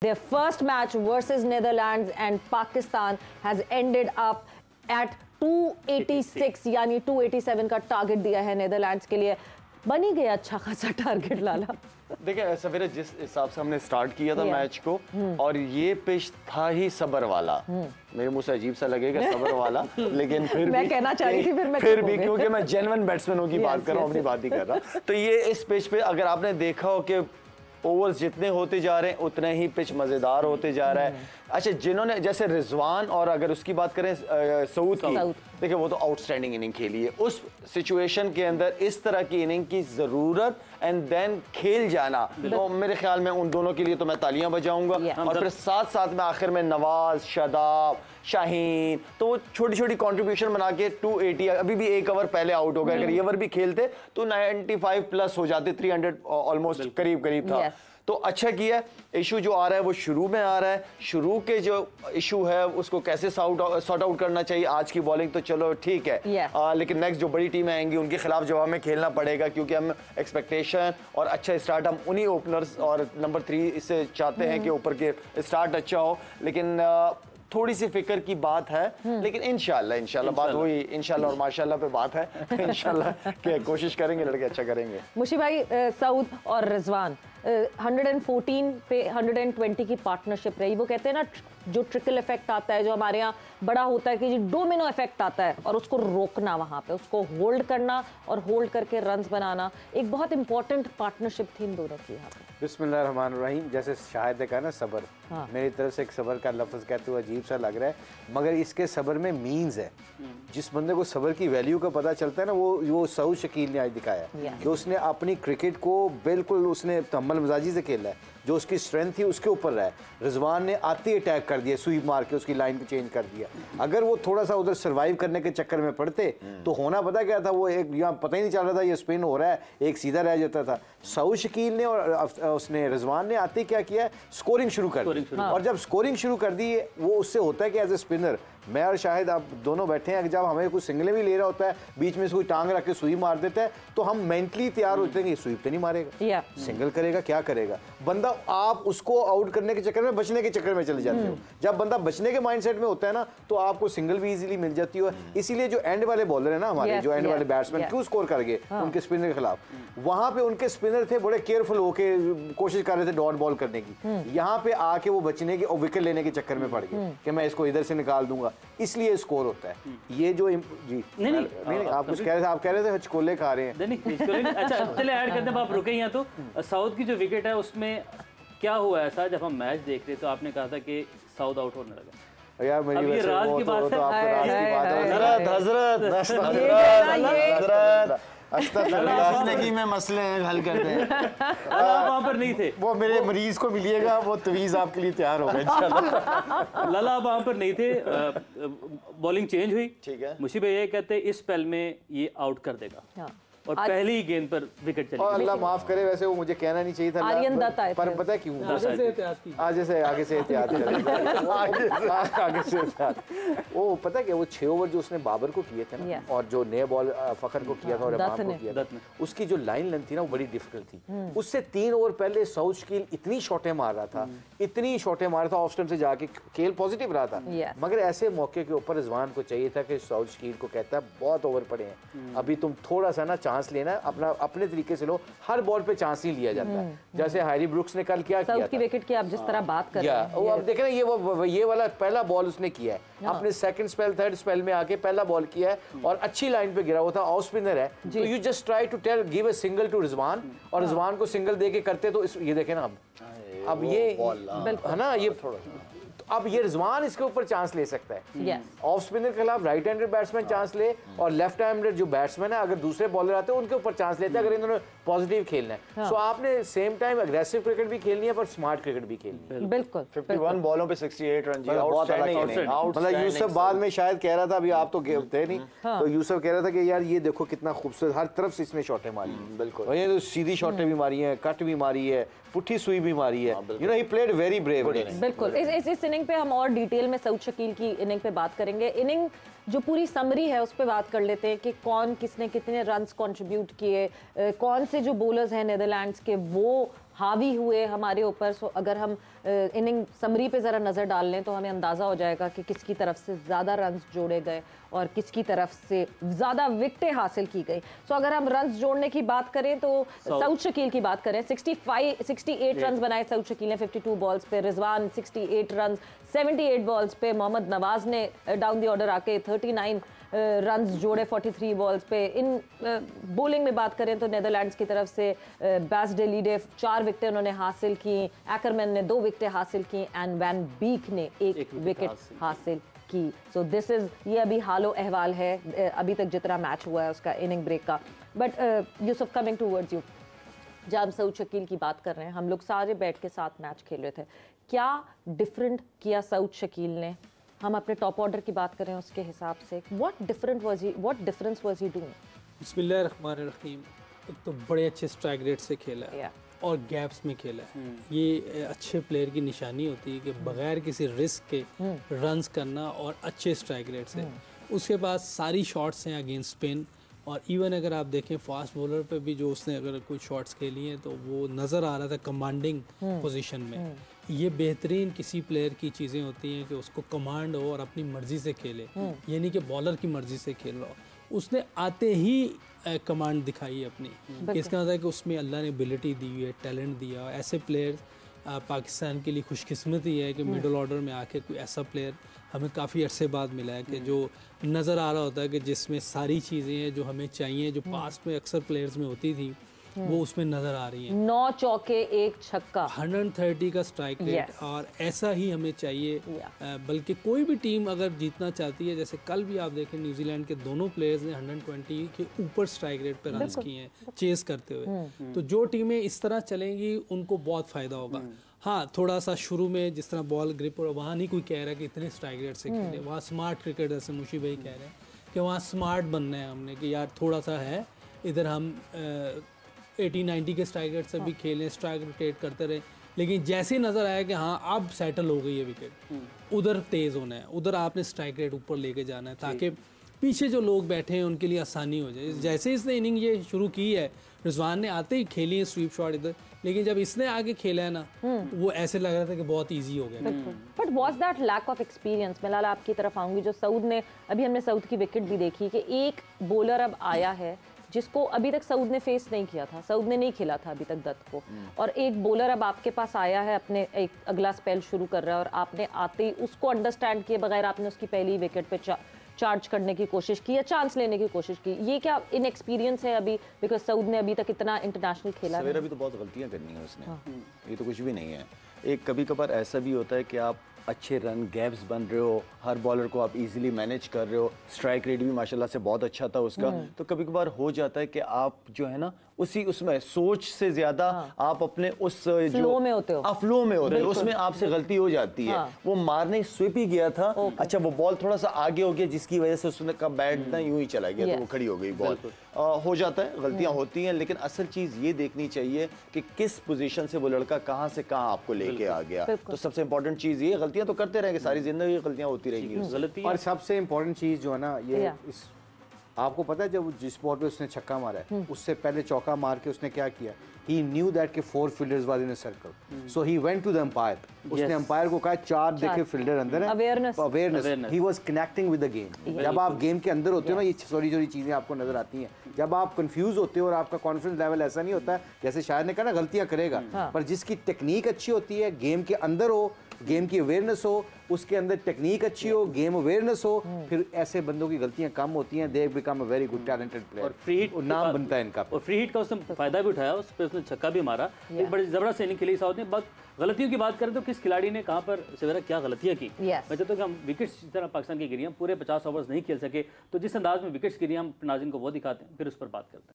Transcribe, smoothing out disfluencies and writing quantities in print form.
Their first match versus Netherlands and Pakistan has ended up at 286 यानी 287 का target दिया है नेदरलैंड्स के लिए। बनी गया अच्छा खासा टारगेट लाला। देखिए सवेरे जिस हिसाब से हमने स्टार्ट किया था मैच को और ये पिच था ही सबर वाला। मेरे मुंह से अजीब सा लगेगा सबर वाला, लेकिन फिर मैं भी कहना चाह रही थी फिर भी क्योंकि मैं जेन्युइन बैट्समैनों की बात कर रहा हूँ, अपनी बात ही कर रहा। तो ये इस पिच पे अगर आपने देखा हो कि ओवर्स जितने होते जा रहे हैं उतने ही पिच मजेदार होते जा रहा है। अच्छा, जिन्होंने जैसे रिजवान और अगर उसकी बात करें सऊद की, देखिए वो तो आउटस्टैंडिंग इनिंग खेली है। उस सिचुएशन के अंदर इस तरह की इनिंग की जरूरत एंड देन खेल जाना, तो मेरे ख्याल में उन दोनों के लिए तो मैं तालियां बजाऊंगा। और फिर साथ साथ में आखिर में नवाज, शादाब, शाहीन, तो वो छोटी छोटी कंट्रीब्यूशन बना के 280, अभी भी एक ओवर पहले आउट हो गए। अगर ये ओवर भी खेलते तो 95 प्लस हो जाते, 300 ऑलमोस्ट करीब करीब था। तो अच्छा किया। इशू जो आ रहा है वो शुरू में आ रहा है। शुरू के जो इशू है उसको कैसे सॉर्ट आउट करना चाहिए। आज की बॉलिंग तो चलो ठीक है, लेकिन नेक्स्ट जो बड़ी टीमें आएंगी उनके खिलाफ जवाब में खेलना पड़ेगा, क्योंकि हम एक्सपेक्टेशन और अच्छा स्टार्ट हम उन्हीं ओपनर्स और नंबर 3 से चाहते हैं कि ऊपर के स्टार्ट अच्छा हो। लेकिन थोड़ी सी फिक्र की बात है, लेकिन इंशाल्लाह बात हुई, इंशाल्लाह और माशाल्लाह पे बात है। इंशाल्लाह के कोशिश करेंगे, लड़के अच्छा करेंगे। मुशी भाई, सऊद और रिजवान 114 पे 120 की पार्टनरशिप रही। वो कहते हैं ना, जो ट्रिकल इफेक्ट आता है, जो हमारे यहाँ बड़ा होता है कि जी डोमिनो इफेक्ट आता है, और उसको रोकना, वहाँ पे उसको होल्ड करना और होल्ड करके रन्स बनाना, एक बहुत इंपॉर्टेंट पार्टनरशिप थी इन दोनों की यहाँ पे। बिस्मिल्लाहिर्रहमानिर्रहीम। जैसे शाहिद ने कहा ना सबर, मेरी तरफ से एक सबर का लफ्ज़ कहते हुए अजीब सा लग रहा है, मगर इसके सबर में मीन्स है। जिस बंदे को सबर की वैल्यू का पता चलता है ना, वो सऊद शकील ने आज दिखाया कि उसने अपनी क्रिकेट को बिल्कुल उसने तहम्मुल मिजाजी से खेला है। जो उसकी स्ट्रेंथ थी उसके ऊपर रहा है। रिजवान ने आते ही अटैक कर दिया, स्वीप मार के उसकी लाइन को चेंज कर दिया। अगर वो थोड़ा सा उधर सर्वाइव करने के चक्कर में पड़ते तो होना पता क्या था, वो एक यहाँ पता ही नहीं चल रहा था ये स्पिन हो रहा है, एक सीधा रह जाता था। सऊद शकील ने और उसने रिजवान ने आते ही क्या किया, स्कोरिंग शुरू कर दी। और जब स्कोरिंग शुरू कर दी, वो उससे होता है कि एज ए स्पिनर मैं और शाहिद आप दोनों बैठे हैं, जब हमें कुछ सिंगलें भी ले रहा होता है, बीच में से कोई टांग रख के स्वीप मार देता है, तो हम मेंटली तैयार होते हैं कि स्वीप तो नहीं मारेगा, सिंगल करेगा, क्या करेगा बंदा। आप उसको आउट करने के चक्कर में, बचने के चक्कर में चले जाते हो। जब बंदा बचने के माइंडसेट में होता है ना, तो आपको सिंगल भी इजीली मिल जाती है। इसीलिए जो एंड वाले बॉलर है ना हमारे, जो एंड वाले बैट्समैन क्यों स्कोर कर गए उनके स्पिनर के खिलाफ, वहां पे उनके स्पिनर थे बड़े केयरफुल होके कोशिश कर रहे थे डॉट बॉल करने की। यहाँ पे आके वो बचने की और विकेट लेने के चक्कर में पड़ गए कि मैं इसको इधर से निकाल दूंगा, इसलिए स्कोर होता है। ये जो जी नहीं आप कुछ कह रहे थे, आप कह रहे थे हचकोले खा रहे हैं। नहीं अच्छा चले ऐड करते हैं, आप रुके यहाँ। तो साउथ की जो विकेट है उसमें क्या हुआ ऐसा, जब हम मैच देख रहे तो आपने कहा था कि साउथ आउट होने लगा। यार मेरी वजह से राज की बात है, जिंदगी में मसले हैं, हल करते हैं। आप वहाँ पर नहीं थे, वो मेरे मरीज को मिलिएगा, वो तवीज़ आपके लिए तैयार होगा इंशाल्लाह। लाला आप वहाँ पर नहीं थे, बॉलिंग चेंज हुई, ठीक है। मुशी भाई ये कहते हैं इस स्पेल में ये आउट कर देगा, और पहली ही गेंद पर विकेट चली। और अल्लाह माफ करे, वैसे वो मुझे कहना नहीं चाहिए था, आर्यन दत्त आए थे। पर पता क्यों, आगे से एहतियात आगे से एहतियात। वो पता क्या, वो 6 ओवर जो उसने बाबर को किए थे ना, और जो नए बॉल फखर को किया था और इमाम को किया था, उसकी जो लाइन लेंथ थी ना वो बड़ी डिफिकल्ट थी। उससे 3 ओवर पहले सऊद शकील इतनी शॉटें मार रहा था, इतनी शॉटें मार रहा था, ऑफ स्टंप से जाके खेल पॉजिटिव रहा था। मगर ऐसे मौके के ऊपर रिजवान को चाहिए था कि सऊद शकील को कहता है बहुत ओवर पड़े हैं, अभी तुम थोड़ा सा ना चांस लेना, अपने तरीके से लो, हर बॉल पे चांस ही लिया जाता है। जैसे हैरी ब्रुक्स ने कल क्या किया की विकेट की आप जिस तरह बात कर रहे हैं, वो अब देखें ना, ये वाला पहला बॉल उसने किया है, अपने सेकंड स्पेल थर्ड स्पेल में आके पहला बॉल किया है और अच्छी लाइन पे गिरा हुआ था, ऑफ स्पिनर है, तो you just try to tell give a single to Rizwan, और रिजवान को सिंगल देके करते तो ये देखें ना, अब ये है ना, ये अब ये रिजवान इसके ऊपर चांस ले सकता है। ऑफ स्पिनर के खिलाफ राइट हैंडेड बैट्समैन चांस ले, और लेफ्ट हैंडेड जो बैट्समैन है अगर दूसरे बॉलर आते हैं उनके ऊपर चांस लेते हैं, अगर इन्होंने पॉजिटिव खेलना है। सो आपने सेम टाइम अग्रेसिव क्रिकेट भी खेलनी है पर स्मार्ट क्रिकेट भी खेलनी है। बिल्कुल 51 बॉलों पे 68 रन, मतलब यूसुफ बाद में शायद कह रहा था, अभी आप तो थे नहीं, तो यूसुफ कह रहा था कि यार ये देखो कितना खूबसूरत, हर तरफ से इसने शॉटें मारी, बिल्कुल ये तो सीधी शॉटें भी मारी है, कट भी मारी है, पुट्ठी सुई भी मारी है, you know he played very brave. बिल्कुल इस इनिंग पे हम और डिटेल में सऊद शकील की इनिंग पे बात करेंगे। इनिंग जो पूरी समरी है उस पर बात कर लेते हैं कि कौन किसने कितने रन्स कंट्रीब्यूट किए, कौन से जो बॉलर्स हैं नेदरलैंड्स के वो हावी हुए हमारे ऊपर। सो अगर हम इनिंग समरी पे ज़रा नज़र डाल लें तो हमें अंदाज़ा हो जाएगा कि किसकी तरफ से ज़्यादा रन्स जोड़े गए और किसकी तरफ से ज़्यादा विकेटें हासिल की गई। सो अगर हम रन्स जोड़ने की बात करें तो सऊद शकील की बात करें, 68 रन्स बनाए सऊद शकील ने 52 बॉल्स पे, रिजवान 68 रन्स 78 बॉल्स पे, मोहम्मद नवाज ने डाउन दी ऑर्डर आके 39 रन्स जोड़े 43 बॉल्स पे। इन बॉलिंग में बात करें तो नेदरलैंड्स की तरफ से बैस डेलीडे 4 विकेटें उन्होंने हासिल की, एकरमैन ने 2 विकेटें हासिल की एंड वैन बीक ने 1 विकेट हासिल की। सो दिस इज, ये अभी हालो अहवाल है अभी तक जितना मैच हुआ है उसका इनिंग ब्रेक का। But Yusuf, coming towards you, जब हम सऊद शकील की बात कर रहे हैं, हम लोग सारे बैठ के साथ मैच खेल रहे थे, क्या डिफरेंट किया सऊद शकील ने? हम अपने टॉप ऑर्डर की बात करें उसके हिसाब से, what difference was he doing? बिस्मिल्लाहिर्रहमानिर्रहीम। एक तो बड़े अच्छे स्ट्राइक रेट से खेला है और गैप्स में खेला है। ये अच्छे प्लेयर की निशानी होती है कि बगैर किसी रिस्क के रन्स करना और अच्छे स्ट्राइक रेट से। उसके बाद सारी शॉट्स हैं अगेंस्ट स्पिन, और इवन अगर आप देखें फास्ट बॉलर पे भी जो उसने अगर कुछ शॉट्स खेली हैं तो वो नज़र आ रहा था कमांडिंग पोजीशन में। ये बेहतरीन किसी प्लेयर की चीज़ें होती हैं कि उसको कमांड हो और अपनी मर्ज़ी से खेले, ये नहीं कि बॉलर की मर्ज़ी से खेल रहा हो। उसने आते ही कमांड दिखाई अपनी, इसका मतलब है कि उसमें अल्लाह ने एबिलिटी दी है, टैलेंट दिया। ऐसे प्लेयर पाकिस्तान के लिए खुशकिस्मती है कि मिडल ऑर्डर में आके कोई ऐसा प्लेयर हमें काफ़ी अरसे बाद मिला है कि जो नज़र आ रहा होता है कि जिसमें सारी चीज़ें हैं जो हमें चाहिए, जो पास्ट में अक्सर प्लेयर्स में होती थी वो उसमें नज़र आ रही है। 9 चौके 1 छक्का, 130 का स्ट्राइक रेट, और ऐसा ही हमें चाहिए। बल्कि कोई भी टीम अगर जीतना चाहती है, जैसे कल भी आप देखें न्यूजीलैंड के दोनों प्लेयर्स ने 120 के ऊपर स्ट्राइक रेट पे रन्स किए हैं चेस करते हुए। तो जो टीमें इस तरह चलेंगी उनको बहुत फ़ायदा होगा। हाँ, थोड़ा सा शुरू में जिस तरह बॉल ग्रिप, और वहाँ नहीं कोई कह रहा कि इतने स्ट्राइक रेट से खेले, वहाँ स्मार्ट क्रिकेट, जैसे मुशी भाई कह रहे हैं कि वहाँ स्मार्ट बनना है हमने, कि यार थोड़ा सा है इधर हम 80-90 के स्ट्राइक रेट से भी खेलें, स्ट्राइक रोटेट करते रहे, लेकिन जैसे ही नज़र आया कि हाँ अब सेटल हो गई है विकेट, उधर तेज़ होना है, उधर आपने स्ट्राइक रेट ऊपर लेके जाना है ताकि पीछे जो लोग बैठे हैं उनके लिए आसानी हो जाए। जैसे इसने इनिंग ये शुरू की है, रिजवान ने आते ही खेली है स्वीप शॉट इधर, लेकिन जब इसने आगे खेला है ना वो ऐसे लग रहा था कि बहुत इजी हो गया। But was that lack of experience? मैं लाला आपकी तरफ आऊंगी, जो सऊद ने, अभी हमने सऊद की विकेट भी देखी कि एक बॉलर अब आया है जिसको अभी तक सऊद ने फेस नहीं किया था, सऊद ने नहीं खेला था अभी तक दत्त को, और एक बॉलर अब आपके पास आया है, अपने एक अगला स्पेल शुरू कर रहा है, और आपने आते ही उसको अंडरस्टैंड किए बगैर आपने उसकी पहली विकेट पे चार्ज करने की कोशिश की या चांस लेने की कोशिश की। ये क्या इनएक्सपीरियंस है अभी? बिकॉज सऊद ने अभी तक इतना इंटरनेशनल खेला है। अभी तो बहुत गलतियां करनी है उसने, ये तो कुछ भी नहीं है। एक कभी कभार ऐसा भी होता है कि आप अच्छे रन गैप्स बन रहे हो, हर बॉलर को आप इजीली मैनेज कर रहे हो, स्ट्राइक रेट भी माशाल्लाह से बहुत अच्छा था उसका, तो कभी कभार हो जाता है कि आप जो है ना उसमें सोच से ज्यादा आप अपने उस फ्लो में होते हो, आप फ्लो में होते हो, उसमें आपसे गलती हो जाती है। वो मारने स्विप ही गया था, अच्छा वो बॉल थोड़ा सा आगे हो गया जिसकी वजह से उसने का बैट ना यूं ही चला गया, तो वो खड़ी हो गई बॉल। हो जाता है, गलतियां होती हैं, लेकिन असल चीज ये देखनी चाहिए कि किस पोजीशन से वो लड़का कहां से कहां आपको लेके आ गया। तो सबसे इंपॉर्टेंट चीज ये, गलतियां तो करते रहेंगे, सारी जिंदगी गलतियां होती रहेंगी। और सबसे इंपॉर्टेंट चीज जो है ना, ये आपको पता है जब जिस बॉल पे उसने छक्का मारा है उससे पहले चौका मार के उसने क्या किया? He knew that के 4 fielders वाले ने circle, so he went to the umpire. उसने अंपायर को कहा 4 देखे फील्डर अंदर है, awareness, he was connecting with the game। जब आप गेम के अंदर होते हो ना, ये छोटी छोटी चीजें आपको नजर आती हैं। जब आप कंफ्यूज होते हो और आपका कॉन्फिडेंस लेवल ऐसा नहीं होता है, जैसे शायद ने कहा ना गलतियां करेगा, पर जिसकी टेक्निक अच्छी होती है, गेम के अंदर हो, गेम की अवेयरनेस हो, उसके अंदर टेक्निक अच्छी हो, गेम अवेयरनेस हो, फिर ऐसे बंदों की गलतियां कम होती हैं, they become a very good talented player, और फ्री हिट नाम बनता है इनका। और फ्री हिट का उसने फायदा भी उठाया, उस पर उसने छक्का भी मारा, एक बड़ी जबरदस्त इनिंग खेली साउथ ने। गलतियों की बात करें तो किस खिलाड़ी ने कहां पर सवेरा क्या गलतियां की? मैं चाहता हूं कि हम विकेट्स जिस तरह पाकिस्तान की गिरी, हम पूरे 50 ओवर्स नहीं खेल सके, तो जिस अंदाज में विकेट्स गिरी हम नाज़रीन को वो दिखाते हैं, फिर उस पर बात करते हैं।